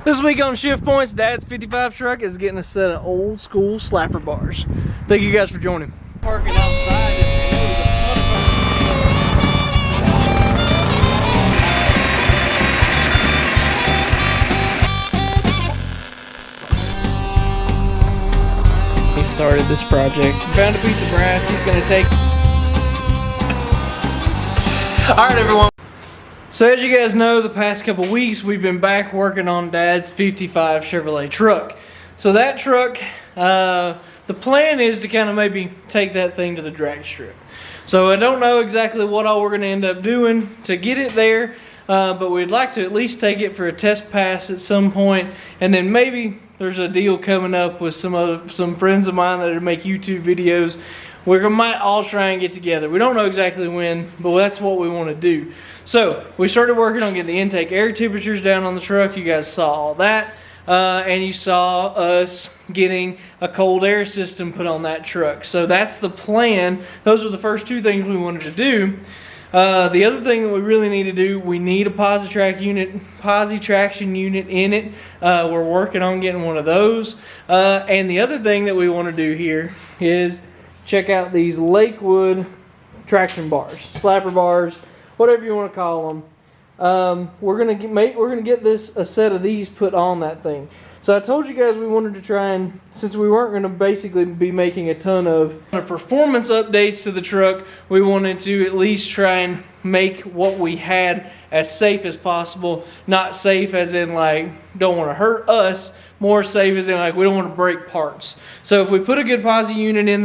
This week on Shift Points, Dad's 55 truck is getting a set of old school slapper bars. Thank you guys for joining. Parking outside, and there was a ton of He started this project. Found a piece of brass he's gonna take. Alright everyone. So as you guys know, the past couple weeks we've been back working on Dad's 55 Chevrolet truck. So that truck, the plan is to kind of maybe take that thing to the drag strip. So I don't know exactly what all we're going to end up doing to get it there, but we'd like to at least take it for a test pass at some point, and then maybe there's a deal coming up with some friends of mine that make YouTube videos. We might all try and get together. We don't know exactly when, but that's what we want to do. So we started working on getting the intake air temperatures down on the truck. You guys saw all that. And you saw us getting a cold air system put on that truck. So that's the plan. Those are the first two things we wanted to do. The other thing that we really need to do, we need a posi traction unit in it. We're working on getting one of those. And the other thing that we want to do here is check out these Lakewood traction bars, slapper bars, whatever you want to call them. We're gonna get a set of these put on that thing. So I told you guys we wanted to try and, since we weren't going to basically be making a ton of performance updates to the truck, we wanted to at least try and make what we had as safe as possible. Not safe as in like don't want to hurt us, more safe as in like we don't want to break parts. So if we put a good posi unit in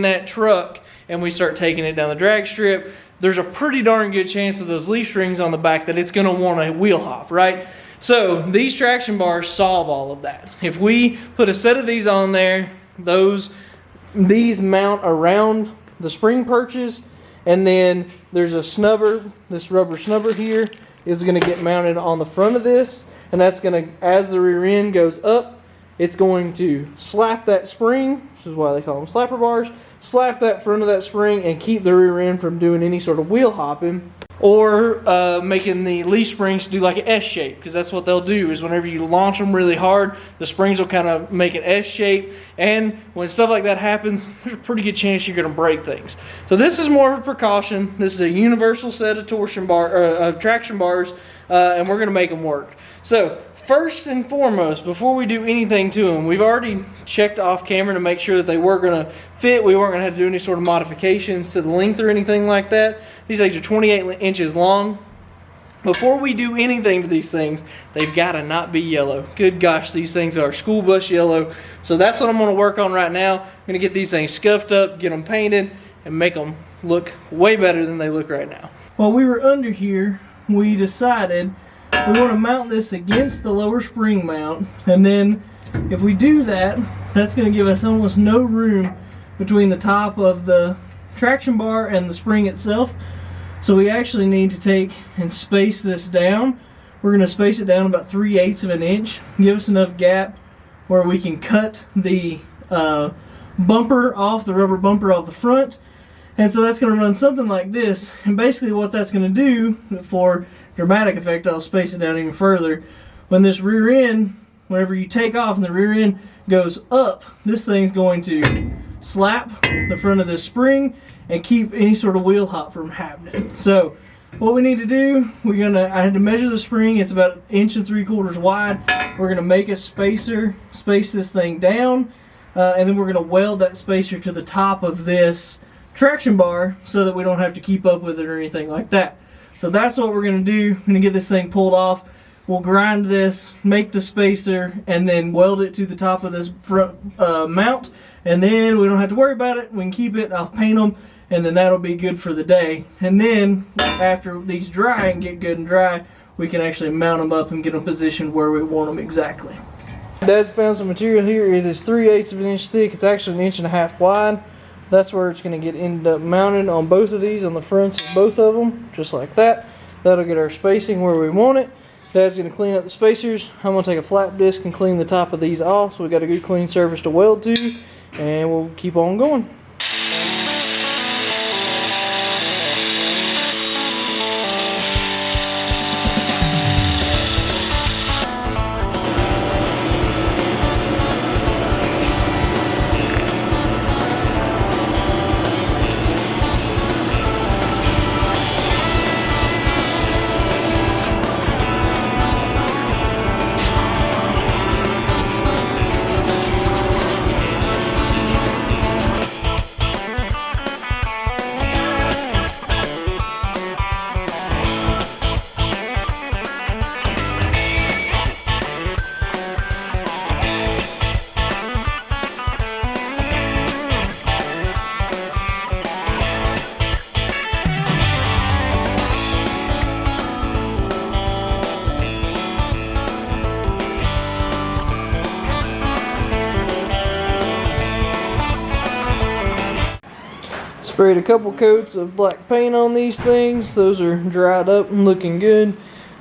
that truck and we start taking it down the drag strip, there's a pretty darn good chance of those leaf springs on the back that it's going to want a wheel hop, right? So these traction bars solve all of that. If we put a set of these on there, these mount around the spring perches, and then there's a snubber, this rubber snubber here is going to get mounted on the front of this, and that's going to, as the rear end goes up, it's going to slap that spring, which is why they call them slapper bars, slap that front of that spring and keep the rear end from doing any sort of wheel hopping, or making the leaf springs do like an S shape, because that's what they'll do is whenever you launch them really hard, the springs will kind of make an S shape, and when stuff like that happens, there's a pretty good chance you're going to break things. So this is more of a precaution. This is a universal set of traction bars, and we're going to make them work. So first and foremost, before we do anything to them, we've already checked off camera to make sure that they were going to fit. We weren't going to have to do any sort of modifications to the length or anything like that. These things are 28 inches long. Before we do anything to these things, they've got to not be yellow. Good gosh, these things are school bus yellow. So that's what I'm going to work on right now. I'm going to get these things scuffed up, get them painted, and make them look way better than they look right now. While we were under here, we decided we want to mount this against the lower spring mount, and then if we do that, that's going to give us almost no room between the top of the traction bar and the spring itself. So we actually need to take and space this down. We're going to space it down about 3/8 of an inch, give us enough gap where we can cut the bumper off, the rubber bumper off the front. And so that's going to run something like this, and basically what that's going to do, for dramatic effect, I'll space it down even further, when this rear end, whenever you take off and the rear end goes up, this thing's going to slap the front of this spring and keep any sort of wheel hop from happening. So what we need to do, I had to measure the spring, it's about 1 3/4 wide. We're going to make a spacer, space this thing down, and then we're going to weld that spacer to the top of this traction bar so that we don't have to keep up with it or anything like that. So that's what we're going to do. We're going to get this thing pulled off. We'll grind this, make the spacer, and then weld it to the top of this front mount, and then we don't have to worry about it. We can keep it, I'll paint them, and then that'll be good for the day. And then after these dry and get good and dry, we can actually mount them up and get them positioned where we want them exactly. Dad's found some material here. It is 3/8 of an inch thick. It's actually 1.5 inches wide. That's where it's going to end up mounted on both of these, on the fronts of both of them, just like that. That'll get our spacing where we want it. Dad's going to clean up the spacers. I'm going to take a flap disc and clean the top of these off so we got a good clean surface to weld to, and we'll keep on going. Sprayed a couple coats of black paint on these things. Those are dried up and looking good.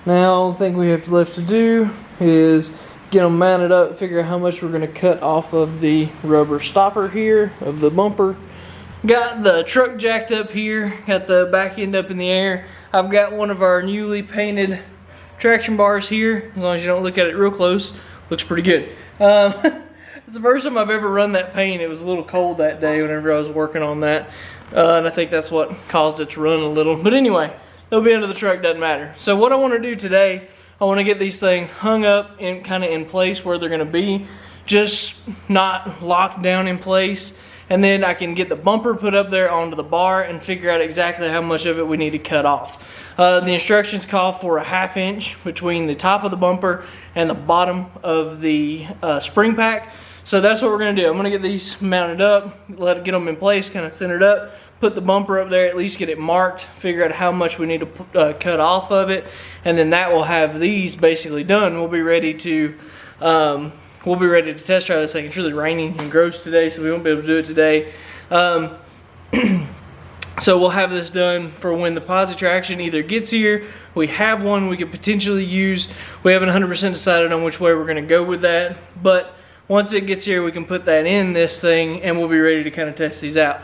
Now the thing we have left to do is get them mounted up, figure out how much we're going to cut off of the rubber stopper here of the bumper. Got the truck jacked up here, got the back end up in the air. I've got one of our newly painted traction bars here. As long as you don't look at it real close, looks pretty good. It's the first time I've ever run that paint. It was a little cold that day whenever I was working on that. And I think that's what caused it to run a little. But anyway, they'll be under the truck, doesn't matter. So what I want to do today, I want to get these things hung up and kind of in place where they're going to be, just not locked down in place. And then I can get the bumper put up there onto the bar and figure out exactly how much of it we need to cut off. The instructions call for a 1/2 inch between the top of the bumper and the bottom of the spring pack. So that's what we're going to do. I'm going to get these mounted up, get them in place, kind of centered up, put the bumper up there, at least get it marked, figure out how much we need to cut off of it, and then that will have these basically done. We'll be ready to test drive this thing. It's really raining and gross today, so we won't be able to do it today. So we'll have this done for when the posi traction either gets here, we have one we could potentially use. We haven't 100% decided on which way we're going to go with that, but once it gets here, we can put that in this thing and we'll be ready to kind of test these out.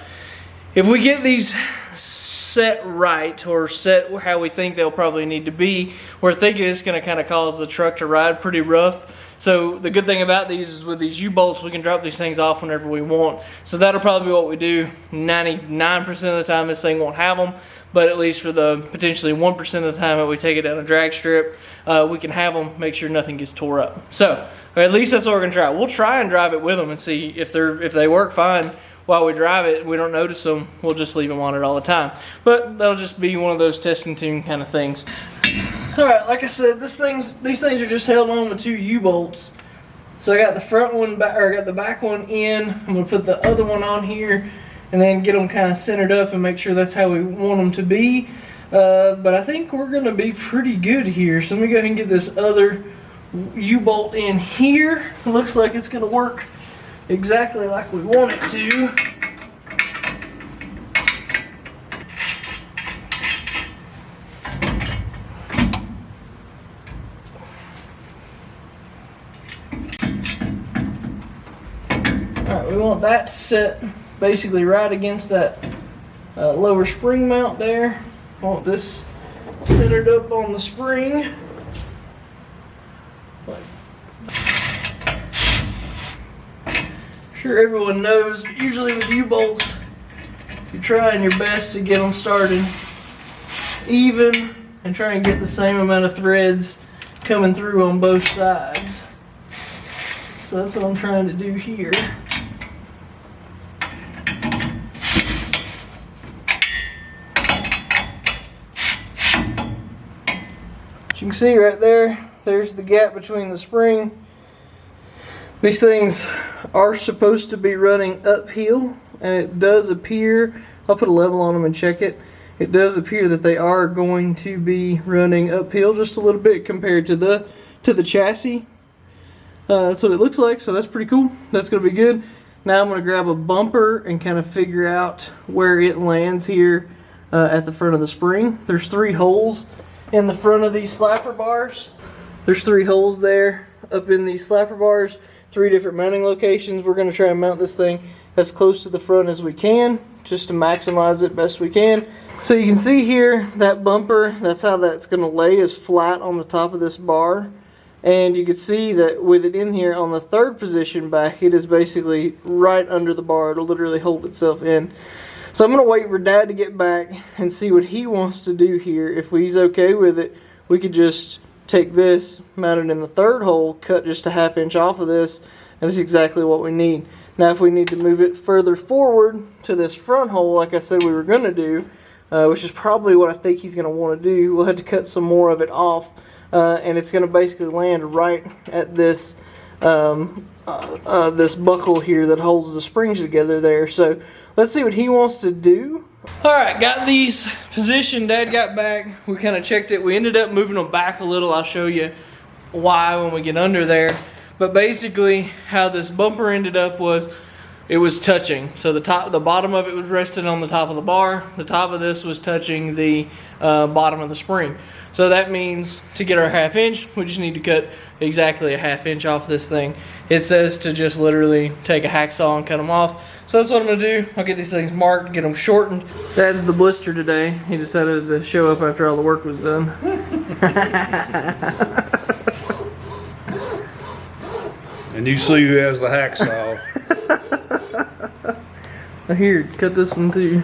If we get these set right, or set how we think they'll probably need to be, we're thinking it's going to kind of cause the truck to ride pretty rough. So the good thing about these is with these U-bolts, we can drop these things off whenever we want. So that'll probably be what we do. 99% of the time this thing won't have them, but at least for the potentially 1% of the time that we take it down a drag strip, we can have them, make sure nothing gets tore up. So at least that's what we're gonna try. We'll try and drive it with them and see if they work fine. While we drive it, we don't notice them, we'll just leave them on it all the time. But that'll just be one of those testing tune kind of things. Alright, like I said, these things are just held on with 2 U-bolts. So I got the front one back, or I got the back one in. I'm gonna put the other one on here and then get them kind of centered up and make sure that's how we want them to be. But I think we're gonna be pretty good here. So let me go ahead and get this other U-bolt in here. It looks like it's gonna work exactly like we want it to. Alright, we want that to set basically right against that lower spring mount there. I want this centered up on the spring. Sure, everyone knows, usually with U-bolts, you're trying your best to get them started even and try and get the same amount of threads coming through on both sides. So that's what I'm trying to do here. As you can see right there, there's the gap between the spring. These things are supposed to be running uphill, and it does appear, I'll put a level on them and check it, it does appear that they are going to be running uphill just a little bit compared to the chassis. That's what it looks like, so that's pretty cool. That's going to be good. Now I'm going to grab a bumper and kind of figure out where it lands here at the front of the spring. There's 3 holes in the front of these slapper bars. There's 3 holes there up in these slapper bars. 3 different mounting locations. We're going to try and mount this thing as close to the front as we can, just to maximize it best we can. So you can see here that bumper, that's how that's going to lay, is flat on the top of this bar. And you can see that with it in here on the 3rd position back, it is basically right under the bar. It'll literally hold itself in. So I'm going to wait for Dad to get back and see what he wants to do here. If he's okay with it, we could just take this, mount it in the 3rd hole, cut just a 1/2 inch off of this, and it's exactly what we need. Now if we need to move it further forward to this front hole, like I said we were going to do, which is probably what I think he's going to want to do, we'll have to cut some more of it off, and it's going to basically land right at this this buckle here that holds the springs together there. So let's see what he wants to do. Alright, got these positioned. Dad got back. We kind of checked it. We ended up moving them back a little. I'll show you why when we get under there. But basically, how this bumper ended up was it was touching. So the bottom of it was resting on the top of the bar. The top of this was touching the bottom of the spring. So that means to get our 1/2 inch, we just need to cut exactly a 1/2 inch off this thing. It says to just literally take a hacksaw and cut them off. So that's what I'm gonna do. I'll get these things marked, get them shortened. That's the blister today. He decided to show up after all the work was done. And you see who has the hacksaw. Here, cut this one too.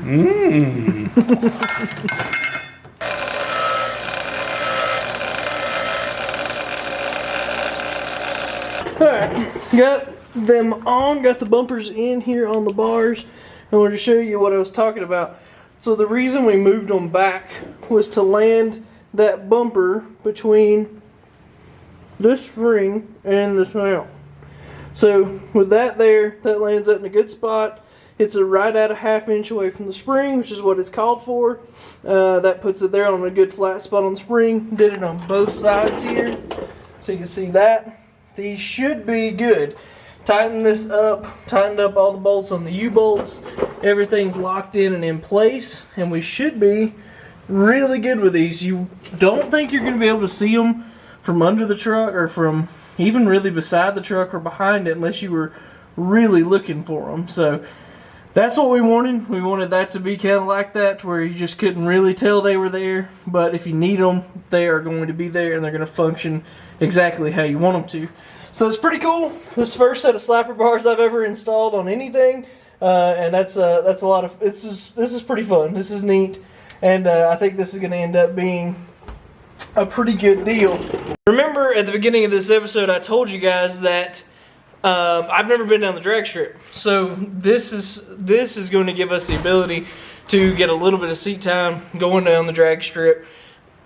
Alright, got them on, got the bumpers in here on the bars. I wanted to show you what I was talking about. So the reason we moved them back was to land that bumper between this spring and this mount. So with that there, that lands that in a good spot. It's right at a 1/2 inch away from the spring, which is what it's called for. That puts it there on a good flat spot on the spring. Did it on both sides here, so you can see that. These should be good. Tighten this up, tightened up all the bolts on the U-bolts. Everything's locked in and in place, and we should be really good with these. You don't think you're going to be able to see them from under the truck or from even really beside the truck or behind it unless you were really looking for them. So that's what we wanted. We wanted that to be kind of like that, to where you just couldn't really tell they were there. But if you need them, they are going to be there and they're going to function exactly how you want them to. So it's pretty cool. This is the first set of slapper bars I've ever installed on anything, and that's a lot of. This is pretty fun. This is neat, and I think this is going to end up being a pretty good deal. Remember at the beginning of this episode, I told you guys that I've never been down the drag strip, so this is going to give us the ability to get a little bit of seat time going down the drag strip.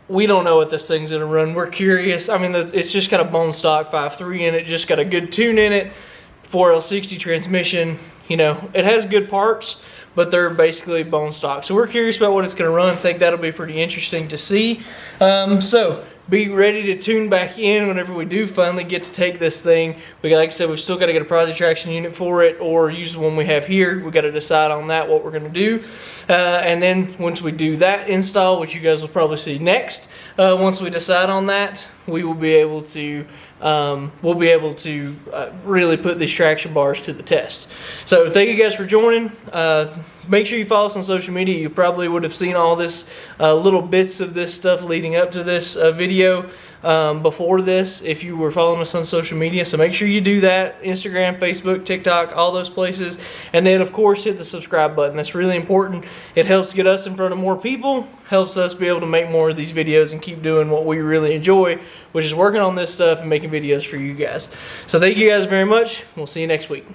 We don't know what this thing's gonna run. We're curious. I mean, it's just got a bone stock 5.3 in it, just got a good tune in it, 4L60 transmission. You know, it has good parts, but they're basically bone stock. So we're curious about what it's gonna run. I think that'll be pretty interesting to see. So be ready to tune back in whenever we do finally get to take this thing. Like I said, we've still got to get a posi traction unit for it, or use the one we have here. We got to decide on that, what we're going to do. And then once we do that install, which you guys will probably see next, once we decide on that, we will be able to really put these traction bars to the test. So thank you guys for joining. Make sure you follow us on social media. You probably would have seen all this little bits of this stuff leading up to this video before this, if you were following us on social media. So make sure you do that. Instagram, Facebook, TikTok, all those places. And then of course hit the subscribe button. That's really important. It helps get us in front of more people, helps us be able to make more of these videos and keep doing what we really enjoy, which is working on this stuff and making videos for you guys. So thank you guys very much. We'll see you next week.